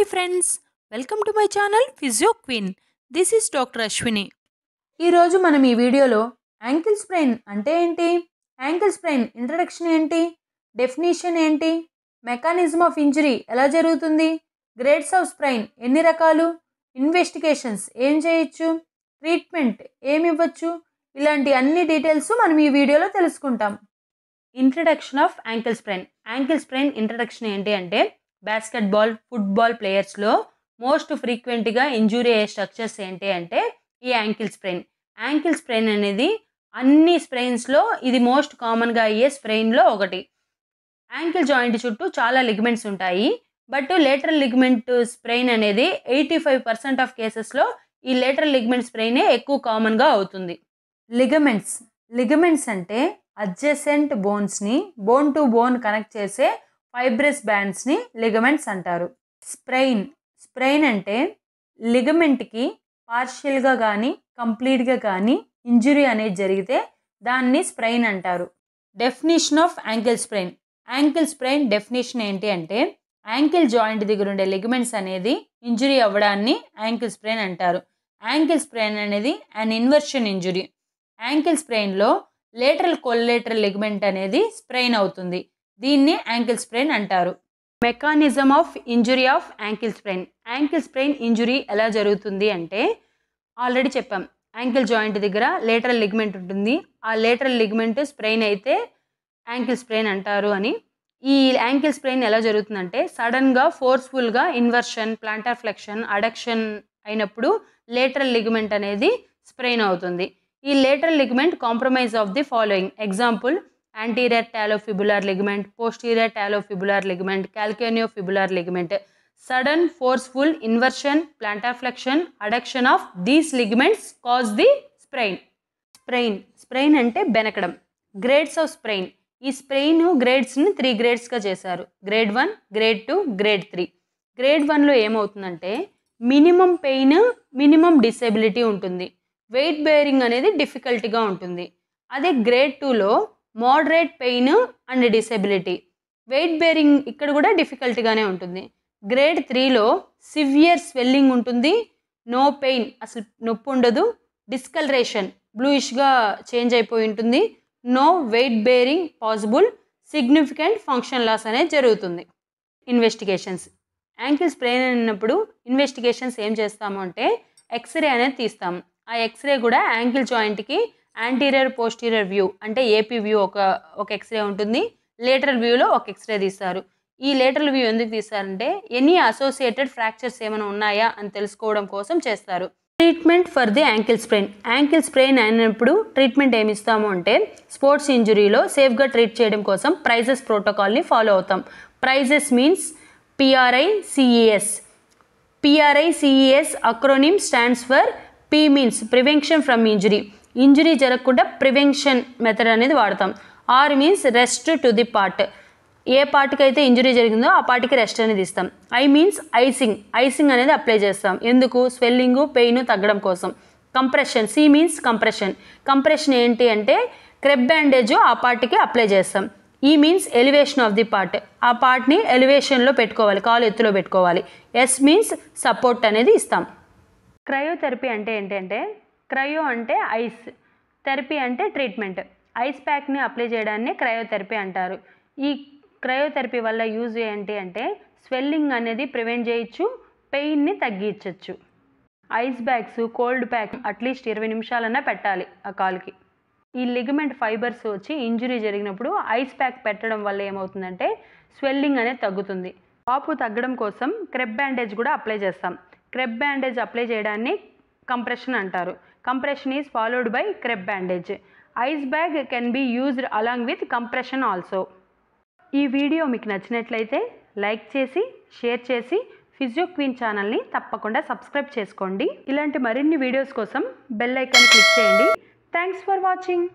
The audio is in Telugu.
Hi friends, welcome to my channel Physio Queen. This is Dr. Ashwini. ఈ రోజు మనం ఈ వీడియోలో యాంకిల్ స్ప్రెయిన్ అంటే ఏంటి, యాంకిల్ స్ప్రెయిన్ ఇంట్రడక్షన్ ఏంటి, డెఫినిషన్ ఏంటి, మెకానిజం ఆఫ్ ఇంజరీ ఎలా జరుగుతుంది, గ్రేడ్స్ ఆఫ్ స్ప్రెయిన్ ఎన్ని రకాలు, ఇన్వెస్టిగేషన్స్ ఏం చేయొచ్చు, ట్రీట్మెంట్ ఏమి ఇవ్వచ్చు, ఇలాంటి అన్ని డీటెయిల్స్ మనం ఈ వీడియోలో తెలుసుకుంటాం. Introduction of ankle sprain. Ankle sprain introduction ఏంటి అంటే, బాస్కెట్బాల్, ఫుట్బాల్ ప్లేయర్స్లో మోస్ట్ ఫ్రీక్వెంట్గా ఇంజూరీ అయ్యే స్ట్రక్చర్స్ ఏంటి అంటే ఈ యాంకిల్ స్ప్రెయిన్. యాంకిల్ స్ప్రెయిన్ అనేది అన్ని స్ప్రెయిన్స్లో ఇది మోస్ట్ కామన్గా అయ్యే స్ప్రెయిన్లో ఒకటి. యాంకిల్ జాయింట్ చుట్టూ చాలా లిగమెంట్స్ ఉంటాయి, బట్ లేటరల్ లిగమెంట్ స్ప్రెయిన్ అనేది 85% ఆఫ్ కేసెస్లో ఈ లేటరల్ లిగమెంట్ స్ప్రెయినే ఎక్కువ కామన్గా అవుతుంది. లిగమెంట్స్ అంటే అడ్జసెంట్ బోన్స్ని బోన్ టు బోన్ కనెక్ట్ చేసే ఫైబ్రస్ బ్యాండ్స్ని లిగమెంట్స్ అంటారు. స్ప్రెయిన్ అంటే లిగమెంట్కి పార్షియల్గా కానీ కంప్లీట్గా కానీ ఇంజురీ అనేది జరిగితే దాన్ని స్ప్రెయిన్ అంటారు. Definition of ankle sprain. Ankle sprain definition ఏంటి అంటే, యాంకిల్ జాయింట్ దగ్గర ఉండే లిగమెంట్స్ అనేది ఇంజురీ అవ్వడాన్ని యాంకిల్ స్ప్రెయిన్ అంటారు. యాంకిల్ స్ప్రెయిన్ అనేది అన్ ఇన్వర్షన్ ఇంజురీ. యాంకిల్ స్ప్రెయిన్లో లేటరల్ కొల్లేటరల్ లిగమెంట్ అనేది స్ప్రెయిన్ అవుతుంది. దీన్ని యాంకిల్ స్ప్రెయిన్ అంటారు. Mechanism of injury of ankle sprain. Ankle sprain injury ఎలా జరుగుతుంది అంటే, ఆల్రెడీ చెప్పాం, యాంకిల్ జాయింట్ దగ్గర లేటరల్ లిగమెంట్ ఉంటుంది. ఆ లేటరల్ లిగమెంట్ స్ప్రెయిన్ అయితే యాంకిల్ స్ప్రెయిన్ అంటారు అని. ఈ యాంకిల్ స్ప్రెయిన్ ఎలా జరుగుతుందంటే, సడన్గా ఫోర్స్ఫుల్గా ఇన్వర్షన్, ప్లాంటార్ ఫ్లెక్షన్, అడక్షన్ అయినప్పుడు లేటరల్ లిగమెంట్ అనేది స్ప్రెయిన్ అవుతుంది. ఈ lateral ligament compromise of the following. Example, anterior talofibular ligament, posterior talofibular ligament, calcaneofibular ligament. Sudden forceful inversion, plantar flexion, adduction of these ligaments cause the sprain. Sprain అంటే బెనకడం. Grades of sprain. ఈ స్ప్రెయిన్ గ్రేడ్స్ని 3 గ్రేడ్స్గా చేశారు. Grade 1, grade 2, grade 3. గ్రేడ్ 1లో ఏమవుతుందంటే, మినిమం పెయిన్, మినిమం డిసేబిలిటీ ఉంటుంది. వెయిట్ బేరింగ్ అనేది డిఫికల్టీగా ఉంటుంది. అదే గ్రేడ్ 2లో moderate pain and disability, weight bearing ఇక్కడ కూడా డిఫికల్టీగానే ఉంటుంది. గ్రేడ్ 3లో సివియర్ స్వెల్లింగ్ ఉంటుంది, నో పెయిన్, అసలు నొప్పి ఉండదు, డిస్కలరేషన్ బ్లూయిష్గా చేంజ్ అయిపోయి ఉంటుంది, no weight bearing possible, significant function loss అనేది జరుగుతుంది. ఇన్వెస్టిగేషన్స్. యాంకిల్ స్ప్రెయిన్ అయినప్పుడు ఇన్వెస్టిగేషన్స్ ఏం చేస్తాము అంటే, ఎక్స్రే అనేది తీస్తాము. ఆ ఎక్స్రే కూడా యాంకిల్ జాయింట్కి యాంటీరియర్ పోస్టీరియర్ వ్యూ అంటే ఏపీ వ్యూ ఒక ఎక్స్రే ఉంటుంది. లేటరల్ వ్యూలో ఒక ఎక్స్రే తీస్తారు. ఈ లేటరల్ వ్యూ ఎందుకు తీస్తారంటే, ఎనీ అసోసియేటెడ్ ఫ్రాక్చర్స్ ఏమైనా ఉన్నాయా అని తెలుసుకోవడం కోసం చేస్తారు. Treatment for the ankle sprain. Ankle sprain అయినప్పుడు ట్రీట్మెంట్ ఏమి ఇస్తాము అంటే, స్పోర్ట్స్ ఇంజురీలో సేఫ్గా ట్రీట్ చేయడం కోసం ప్రైజెస్ ప్రోటోకాల్ని ఫాలో అవుతాం. Prices means PRICES. PRICES acronym stands for P means prevention from injury. Injury జరగకుండా ప్రివెన్షన్ మెథడ్ అనేది వాడతాం. R means rest to the part. ఏ పార్ట్కి అయితే ఇంజురీ జరిగిందో ఆ పార్ట్కి రెస్ట్ అనేది ఇస్తాం. ఐ మీన్స్ ఐసింగ్ అనేది అప్లై చేస్తాం. ఎందుకు? స్వెల్లింగ్, పెయిన్ తగ్గడం కోసం. కంప్రెషన్. సి మీన్స్ కంప్రెషన్ ఏంటి అంటే, క్రెబ్ బ్యాండేజ్ ఆ పార్ట్కి అప్లై చేస్తాం. ఈ means elevation of the part. ఆ పార్ట్ని ఎలివేషన్లో పెట్టుకోవాలి, కాలు ఎత్తులో పెట్టుకోవాలి. ఎస్ మీన్స్ సపోర్ట్ అనేది ఇస్తాం. క్రయోథెరపీ అంటే ఏంటంటే, క్రయో అంటే ఐస్, థెరపీ అంటే ట్రీట్మెంట్. ఐస్ ప్యాక్ని అప్లై చేయడాన్ని క్రయోథెరపీ అంటారు. ఈ క్రయోథెరపీ వల్ల యూజ్ ఏంటి అంటే, స్వెల్లింగ్ అనేది ప్రివెంట్ చేయొచ్చు, పెయిన్ని తగ్గించవచ్చు. Ice bags, cold pack at least 20 నిమిషాలన్నా పెట్టాలి ఆ కాలుకి. ఈ లిగమెంట్ ఫైబర్స్ వచ్చి ఇంజురీ జరిగినప్పుడు ఐస్ ప్యాక్ పెట్టడం వల్ల ఏమవుతుందంటే, స్వెల్లింగ్ అనేది తగ్గుతుంది. వాపు తగ్గడం కోసం క్రెబ్ బ్యాండేజ్ కూడా అప్లై చేస్తాం. క్రెబ్ బ్యాండేజ్ అప్లై చేయడాన్ని కంప్రెషన్ అంటారు. Compression is followed by crepe bandage. Ice bag can be used along with compression also. ఈ వీడియో మీకు నచ్చినట్లయితే లైక్ చేసి, షేర్ చేసి, ఫిజియో క్వీన్ ఛానల్ని తప్పకుండా సబ్స్క్రైబ్ చేసుకోండి. ఇలాంటి మరిన్ని వీడియోస్ కోసం బెల్ ఐకాన్ క్లిక్ చేయండి. Thanks for watching.